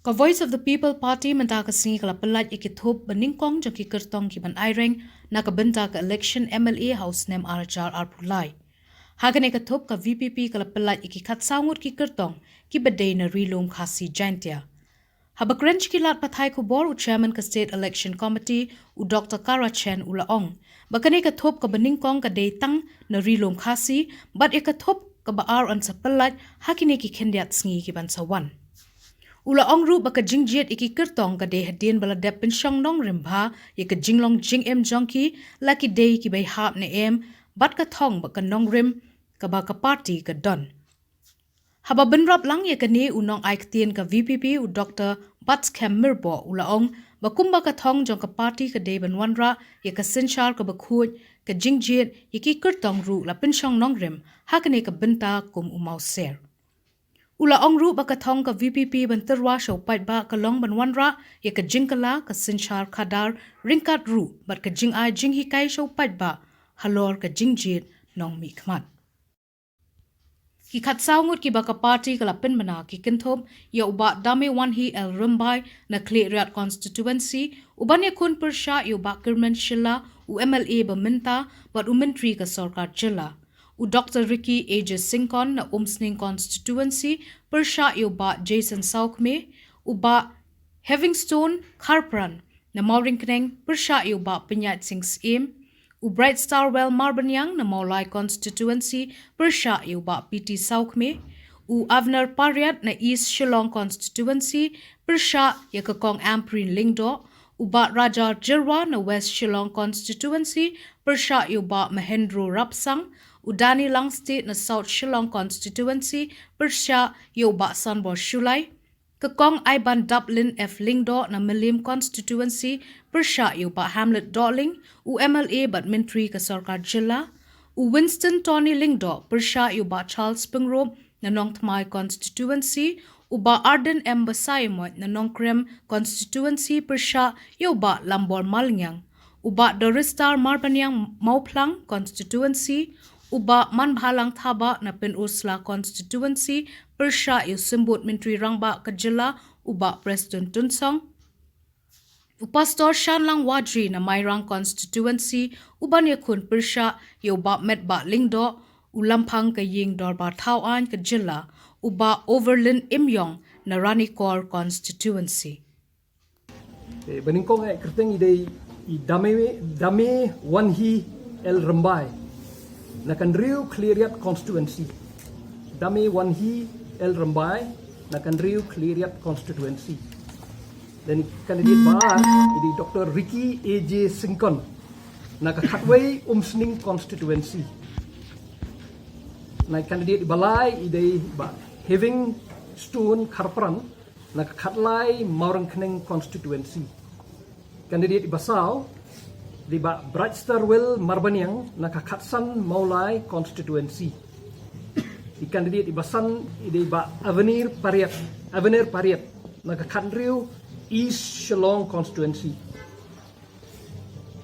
Ka Voice of the People Party menta ka singi kala pelat ikithop beningkong jaki KYRTONG ki ban aireng na ka benta ka election MLA house nem arachar arpulai. Hagane ka thop ka VPP kala pelat iki khatsangut ki KYRTONG ki badai na rilong khasi jaintia. Habakrench ki lat pathai ko bor u chairman ka State Election Committee u Dr. Karachen ulaong. Bakane ka thop ka beningkong ka tang na rilong khasi but ka thop ka baar an sa pelat hakine ki khendiat sngi ki ban sawan. Ula ongru baka jingjiet iki KYRTONG ka de hadien bala dep pensyong nong rimba ye ka jinglong jing em jongki laki de ki bay hap ne em bat ka thong baka nong rim ka baka party ka don. Haba benrap lang ye ka ne unong aiktien ka VPP u Dr. Batskem Mirbo ula ong bakumba ka thong jong ka party ka de banwanra ye ka sinchar ka bakhuj ka jingjiet ye ki KYRTONG ru la pensyong nong rim hakane ka benta kum umau ser. Ula ongru baka thong ka VPP banterwa show pait ba ka long banwanra ye ka jingkala ka sinchar khadar ringkat ru bat ka jing ai jing hikai show pait ba halor ka jingjit nong mi khmat. Ki khatsaungut ki baka party ka lapin bana ki kinthom ye uba dame wan hi el rumbai na kleriat constituency uban ye kun PYRSHAH ye uba kirman shilla u MLA ba minta bat umentri ka sarkar jilla. U Dr. Ricky A.J. Syngkon na Umsning Constituency, PYRSHAH yo ba Jason Saukme, u ba Havingstone Kharpran na Mauringkneng, PYRSHAH yo ba Pinyat Singh Siem, u Bright Star Well Marbanyang na Maulai Constituency, PYRSHAH yo ba PT Saukme, u Avner Pariat na East Shillong Constituency, PYRSHAH yo kakong Amprin Lingdo, u ba Raja Jyrwa na West Shillong Constituency, PYRSHAH yo ba Mahendro Rapsang, Udani Lang State na South Shillong Constituency, PYRSHAH yo ba Sanbor Shulai, kakong Iban Dublin F. Lingdo na Milim Constituency, PYRSHAH yo ba Hamlet Darling, u MLA bat Mintri ka Sarkar Jilla, u Winston Tony Lingdo, PYRSHAH yo ba Charles Pingrove na Nongtmai Constituency, u ba Ardent Basaiawmoit na Nongkrem Constituency, PYRSHAH yo ba Lambor Malingyang, u ba Doristar Marbanyang Mauplang Constituency, uba MANBHALANG thaba na PYNURSLA Constituency, PYRSHAH yo simbut Mintri Rangba ka Jilla uba Preston Tunsong, u Pastor Shanlang Warjri na Mairang Constituency, uban ye kun PYRSHAH yo ba Medba Lingdo, u Lampang ka Ying Dorba Tauan ka Jilla, uba Overland Imyong na Ranikor Constituency. Beningkong ay kerteng ide dame wanhi el rembai na kanriu kleriat constituency. Dame wanhi el rembai na kanriu kleriat constituency. Dan kandidat baar ide Dr. Ricky A.J. Syngkon na kakatway Umsning constituency. Na kandidat balai ide ba Havingstone Kharpran na kakatlay Mauringkneng constituency. Kandidat Basau di ba Bright Star Well Marbanyang na kakatsan Maulai constituency. Di kandidat Ibasan di ba Avenir Pariat na kakandriu East Shillong constituency.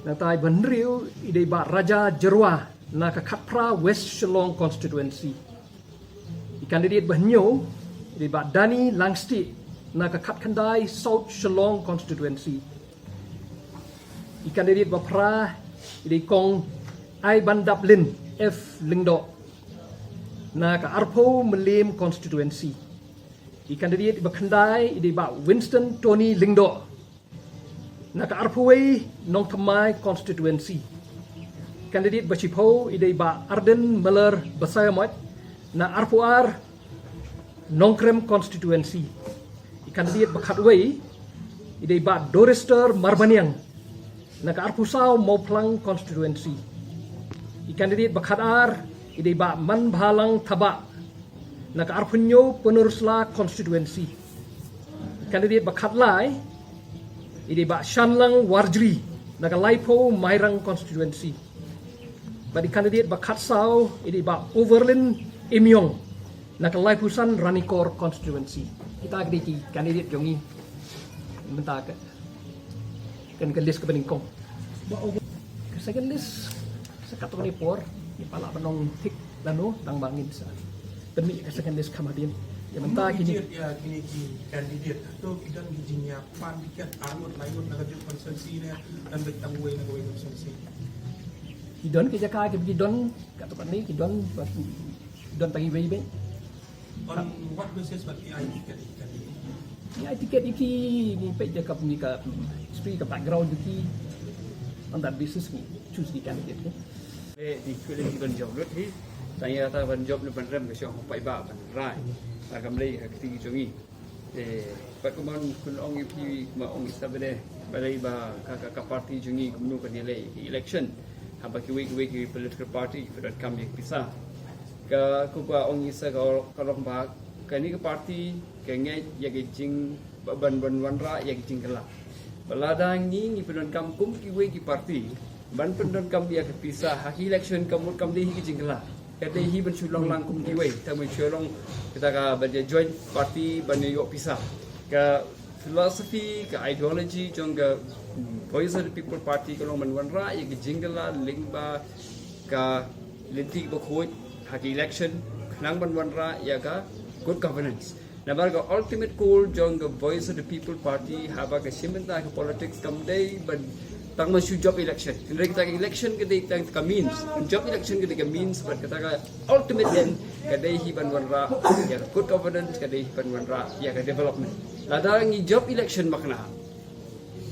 Na tay banriu di ba Raja Jyrwa na kakatpra West Shillong constituency. Di kandidat Bahnyo di ba Dani Langsti na kakatkandai South Shillong constituency. Ikan dirit bapra di kong Iban Dublin F. Lingdo na ka Arpo Melim Constituency. Ikan dirit bakandai di ba Winston Tony Lingdo na ka Arpoway Nongtmai Constituency. Ikan dirit bachipo di ba Ardent Miller Basaiawmoit na Arpoar Nongkrem Constituency. Ikan dirit bakatway di ba Dorister Marbanyang na kaarpusaw Mauplang Constituency. Ikandidat bakadar ide ba MANBHALANG thaba na kaarpunyo PYNURSLA Constituency. Ikandidat bakadlay ide ba Shanlang Warjri na kalaipo Mairang Constituency. Badi kandidat bakatsaw ide ba Overland Imyong na kalaipusan Ranikor Constituency. Kita agdi kandidat jongi mentaka kan list ke Beningkong. Second list sa katong ni por ni pala panong tik lano tang bangin sa demi ka second list kamadian Ya mentah kini ya kini kandidat tu kita gijinya pan tiket arut lain nak jadi konsensi ni dan bertanggung konsensi. kidon ke jaka ke kidon kat tempat ni kidon pagi bayi. On what basis but the tiket kandidat? Ya tiket iki ni pe jaka punya ka history ka background iki on that basis ni choose the candidate ke. Di kulit di banjok lut hi saya kata banjok ni banram ke syong pai ba ban rai agam lei ka ti jongi pat kuman kun ong pi ma ong istabede balai ba ka party jongi kumnu ka nilai election haba ki we political party that kam yak pisa ka ku ba ong isa ka rong ba ka ni ka party ka ngai yak jing ban wan ra yak jing kala baladang ni penon kampung ki we ki party ban pendon kam dia kepisah haki election kamu kam dia hi jingla kata hi ban Shillong langkum kiwei tamu Shillong kita ka ban joint party ban yo pisah ka philosophy ka ideology jong ka voice of the people party kalau man wan ra ye jingla lingba ka linti ba khoi haki election nang ban wan ra ya ka good governance nabar ka ultimate goal jong ka voice of the people party haba ka simenta ka politics kam dei ban tang masuk job election. Ini kita election kita ka means. Job election kita ka means, but kita ka ultimate end kada hiban wanra ya good governance kada hiban wanra ya ka development. Ladang job election makna.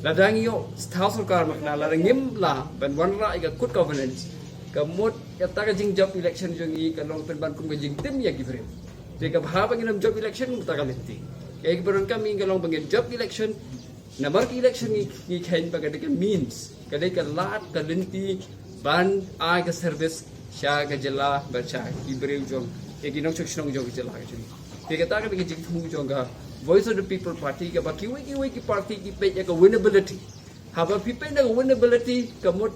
Ladang yo house sarkar makna ladang ngim la ban wanra ya good governance. Kamut kita ka jing job election jong i ka long pen ban kum ka jing tim ya gifrem. Jadi ka bahaba nginam job election kita ka lenti. Kaya kibaron kami kalong bangin job election Nabar ki election ni kain pa kada means kada ka lat ka linti ban ai ka service sha ka jela ba sha ibreu jong e ki nong chokshong jong jela ka jong te ka ta ka jing thu jong ka voice of the people party ka ba ki we ki party ki pe ka winnability ha ba pi pe na winnability ka mot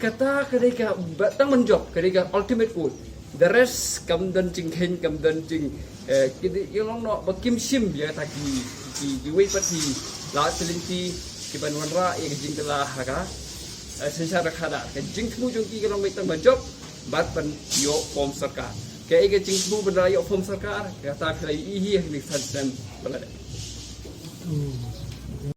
kata kada ka tang man job kada ka ultimate goal the rest kam dan jing kain kam dan jing ki yong no ba kim sim ya ta ki we party la selinti ki ban wanra e jing kala haka sensara khada ke jing thu jong ki kalong mai tang ban job bat ban yo form sarkar ke e jing thu ban yo form sarkar ka ta khlai i hi ni san balada